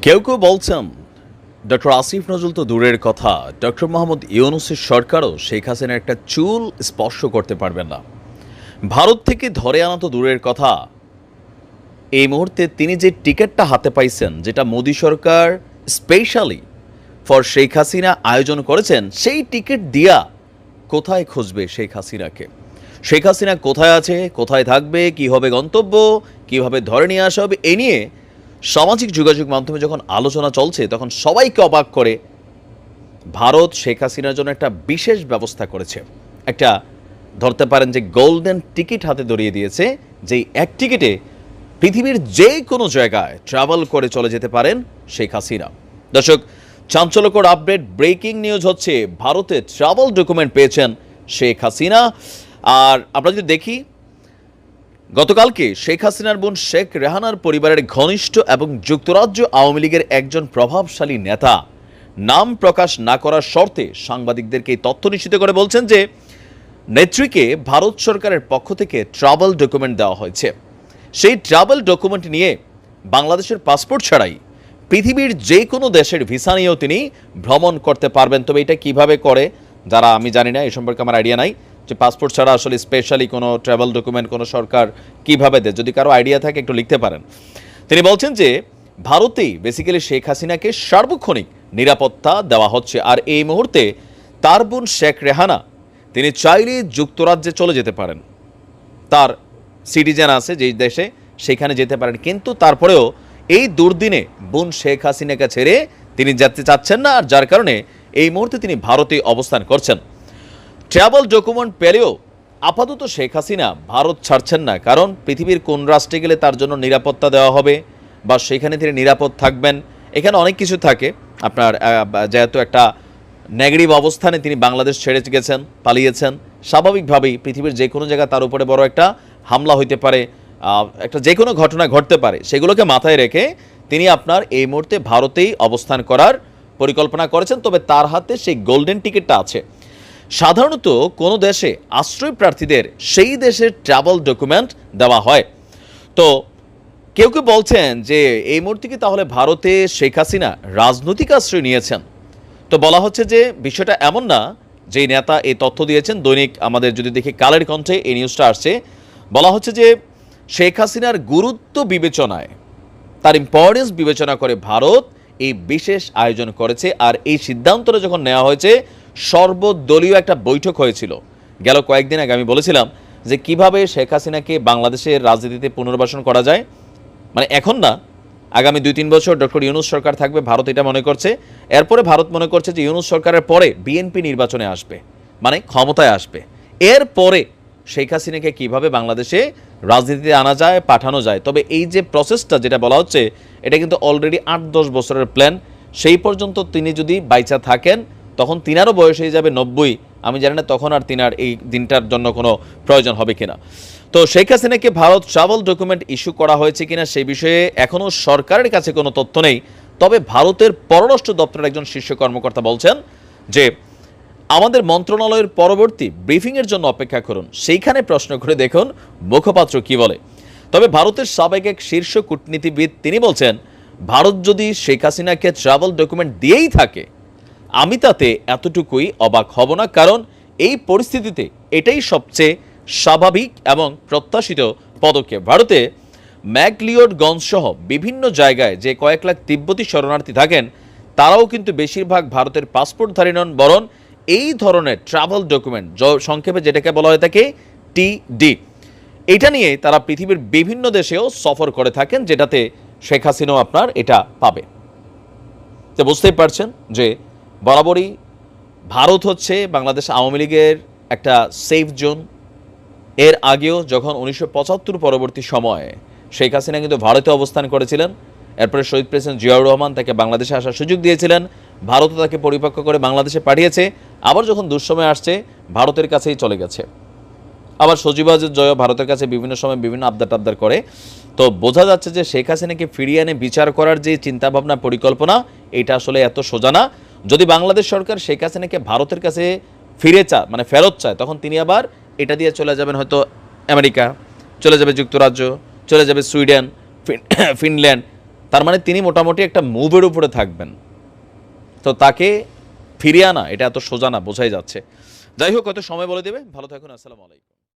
কেউ কেউ বলছেন ডক্টর আসিফ নজরুল তো দূরের কথা, ডক্টর মোহাম্মদ ইউনূসের সরকারও শেখ হাসিনার একটা চুল স্পর্শ করতে পারবেন না। ভারত থেকে ধরে আনা তো দূরের কথা, এই মুহূর্তে তিনি যে টিকিটটা হাতে পাইছেন, যেটা মোদী সরকার স্পেশালি ফর শেখ হাসিনা আয়োজন করেছেন, সেই টিকিট দিয়া কোথায় খুঁজবে শেখ হাসিনাকে? শেখ হাসিনা কোথায় আছে, কোথায় থাকবে, কী হবে গন্তব্য, কীভাবে ধরে নিয়ে আসা হবে, এ নিয়ে সামাজিক যোগাযোগ মাধ্যমে যখন আলোচনা চলছে তখন সবাইকে অবাক করে ভারত শেখ হাসিনার জন্য একটা বিশেষ ব্যবস্থা করেছে। একটা ধরতে পারেন যে গোল্ডেন টিকিট হাতে ধরিয়ে দিয়েছে, যেই এক টিকিটে পৃথিবীর যে কোনো জায়গায় ট্রাভেল করে চলে যেতে পারেন শেখ হাসিনা। দর্শক, চাঞ্চল্যকর আপডেট, ব্রেকিং নিউজ হচ্ছে ভারতে ট্রাভেল ডকুমেন্ট পেয়েছেন শেখ হাসিনা। আর আমরা যদি দেখি, গতকালকে শেখ হাসিনার বোন শেখ রেহানার পরিবারের ঘনিষ্ঠ এবং যুক্তরাজ্য আওয়ামী লীগের একজন প্রভাবশালী নেতা নাম প্রকাশ না করার শর্তে সাংবাদিকদেরকে এই তথ্য নিশ্চিত করে বলছেন যে নেত্রীকে ভারত সরকারের পক্ষ থেকে ট্রাভেল ডকুমেন্ট দেওয়া হয়েছে। সেই ট্রাভেল ডকুমেন্ট নিয়ে বাংলাদেশের পাসপোর্ট ছাড়াই পৃথিবীর যে কোনো দেশের ভিসা নিয়েও তিনি ভ্রমণ করতে পারবেন। তবে এটা কিভাবে করে, যারা আমি জানি না, এই সম্পর্কে আমার আইডিয়া নাই যে পাসপোর্ট ছাড়া আসলে স্পেশালি কোনো ট্রাভেল ডকুমেন্ট কোনো সরকার কিভাবে দেয়। যদি কারো আইডিয়া থাকে একটু লিখতে পারেন। তিনি বলছেন যে ভারতেই বেসিক্যালি শেখ হাসিনাকে সার্বক্ষণিক নিরাপত্তা দেওয়া হচ্ছে। আর এই মুহূর্তে তার বোন শেখ রেহানা তিনি চাইলে যুক্তরাজ্যে চলে যেতে পারেন, তার সিটিজেন আছে যেই দেশে, সেখানে যেতে পারেন। কিন্তু তারপরেও এই দুর্দিনে বোন শেখ হাসিনাকে ছেড়ে তিনি যেতে চাচ্ছেন না, আর যার কারণে এই মুহূর্তে তিনি ভারতে অবস্থান করছেন। ট্রাভেল ডকুমেন্ট পেলেও আপাতত শেখ হাসিনা ভারত ছাড়ছেন না, কারণ পৃথিবীর কোন রাষ্ট্রে গেলে তার জন্য নিরাপত্তা দেওয়া হবে বা সেখানে তিনি নিরাপদ থাকবেন, এখানে অনেক কিছু থাকে। আপনার যেহেতু একটা নেগেটিভ অবস্থানে তিনি বাংলাদেশ ছেড়ে গেছেন, পালিয়েছেন, স্বাভাবিকভাবেই পৃথিবীর যে কোনো জায়গায় তার উপরে বড় একটা হামলা হইতে পারে, একটা যে কোনো ঘটনা ঘটতে পারে, সেগুলোকে মাথায় রেখে তিনি আপনার এই মুহূর্তে ভারতেই অবস্থান করার পরিকল্পনা করেছেন। তবে তার হাতে সেই গোল্ডেন টিকিটটা আছে। সাধারণত কোনো দেশে আশ্রয় প্রার্থীদের সেই দেশের ট্রাভেল ডকুমেন্ট দেওয়া হয়। তো কেউ কেউ বলছেন যে এই মুহূর্তে কি তাহলে ভারতে শেখ হাসিনা রাজনৈতিক আশ্রয় নিয়েছেন? তো বলা হচ্ছে যে বিষয়টা এমন না। যেই নেতা এই তথ্য দিয়েছেন, দৈনিক আমাদের যদি দেখি কালের কণ্ঠে এই নিউজটা আসছে, বলা হচ্ছে যে শেখ হাসিনার গুরুত্ব বিবেচনায়, তার ইম্পর্টেন্স বিবেচনা করে ভারত এই বিশেষ আয়োজন করেছে। আর এই সিদ্ধান্তটা যখন নেওয়া হয়েছে, সর্বদলীয় একটা বৈঠক হয়েছিল গেল কয়েকদিন আগে। আমি বলেছিলাম যে কিভাবে শেখ হাসিনাকে বাংলাদেশের রাজনীতিতে পুনর্বাসন করা যায়, মানে এখন না, আগামী 2-3 বছর ডক্টর ইউনূস সরকার থাকবে, ভারত এটা মনে করছে। এরপরে ভারত মনে করছে যে ইউনূস সরকারের পরে বিএনপি নির্বাচনে আসবে, মানে ক্ষমতায় আসবে। এরপরে শেখ হাসিনাকে কিভাবে বাংলাদেশে রাজনীতিতে আনা যায়, পাঠানো যায়। তবে এই যে প্রসেসটা যেটা বলা হচ্ছে, এটা কিন্তু অলরেডি 8-10 বছরের প্ল্যান। সেই পর্যন্ত তিনি যদি বাইচা থাকেন, তখন তিনারও বয়স হয়ে যাবে 90। আমি জানি না তখন আর তিনার এই দিনটার জন্য কোনো প্রয়োজন হবে কিনা। তো শেখ হাসিনাকে ভারত ট্রাভেল ডকুমেন্ট ইস্যু করা হয়েছে কিনা সেই বিষয়ে এখনও সরকারের কাছে কোনো তথ্য নেই। তবে ভারতের পররাষ্ট্র দপ্তরের একজন শীর্ষ কর্মকর্তা বলছেন যে আমাদের মন্ত্রণালয়ের পরবর্তী ব্রিফিংয়ের জন্য অপেক্ষা করুন, সেইখানে প্রশ্ন করে দেখুন মুখপাত্র কি বলে। তবে ভারতের সাবেক এক শীর্ষ কূটনীতিবিদ তিনি বলছেন, ভারত যদি শেখ হাসিনাকে ট্রাভেল ডকুমেন্ট দিয়েই থাকে, আমি তাতে এতটুকুই অবাক হব না, কারণ এই পরিস্থিতিতে এটাই সবচেয়ে স্বাভাবিক এবং প্রত্যাশিত পদক্ষেপ। ভারতে ম্যাকলিওডগঞ্জ সহ বিভিন্ন জায়গায় যে কয়েক লাখ তিব্বতী শরণার্থী থাকেন, তারাও কিন্তু বেশিরভাগ ভারতের পাসপোর্টধারী নন, বরং এই ধরনের ট্রাভেল ডকুমেন্ট, সংক্ষেপে যেটাকে বলা হয়ে থাকে টিডি, এটা নিয়ে তারা পৃথিবীর বিভিন্ন দেশেও সফর করে থাকেন, যেটাতে শেখ হাসিনাও আপনার এটা পাবে। তো বুঝতেই পারছেন যে বরাবরই ভারত হচ্ছে বাংলাদেশ আওয়ামী লীগের একটা সেফ জোন। এর আগেও যখন 1975 পরবর্তী সময়ে শেখ হাসিনা কিন্তু ভারতে অবস্থান করেছিলেন, এরপরে শহীদ প্রেসিডেন্ট জিয়াউর রহমান তাকে বাংলাদেশে আসার সুযোগ দিয়েছিলেন, ভারতও তাকে পরিপক্ক করে বাংলাদেশে পাঠিয়েছে। আবার যখন দুঃসময় আসছে, ভারতের কাছেই চলে গেছে। আবার সজীবাজের জয় ভারতের কাছে বিভিন্ন সময় বিভিন্ন আবদার করে। তো বোঝা যাচ্ছে যে শেখ হাসিনাকে ফিরিয়ে এনে বিচার করার যে চিন্তাভাবনা, পরিকল্পনা, এটা আসলে এত সোজা না। যদি বাংলাদেশ সরকার শেখ হাসিনাকে ভারতের কাছে ফেরত চায়, তখন তিনি আবার এটা দিয়ে চলে যাবেন হয়তো আমেরিকা, চলে যাবে যুক্তরাজ্য, চলে যাবে সুইডেন, ফিনল্যান্ড, তার মানে তিনি মোটামুটি একটা মুভের উপরে থাকবেন। তো তাকে ফিরিয়ে আনা এটা এত সোজা না, বোঝাই যাচ্ছে। যাই হোক, হয়তো সময় বলে দেবে। ভালো থাকুন, আসসালামু আলাইকুম।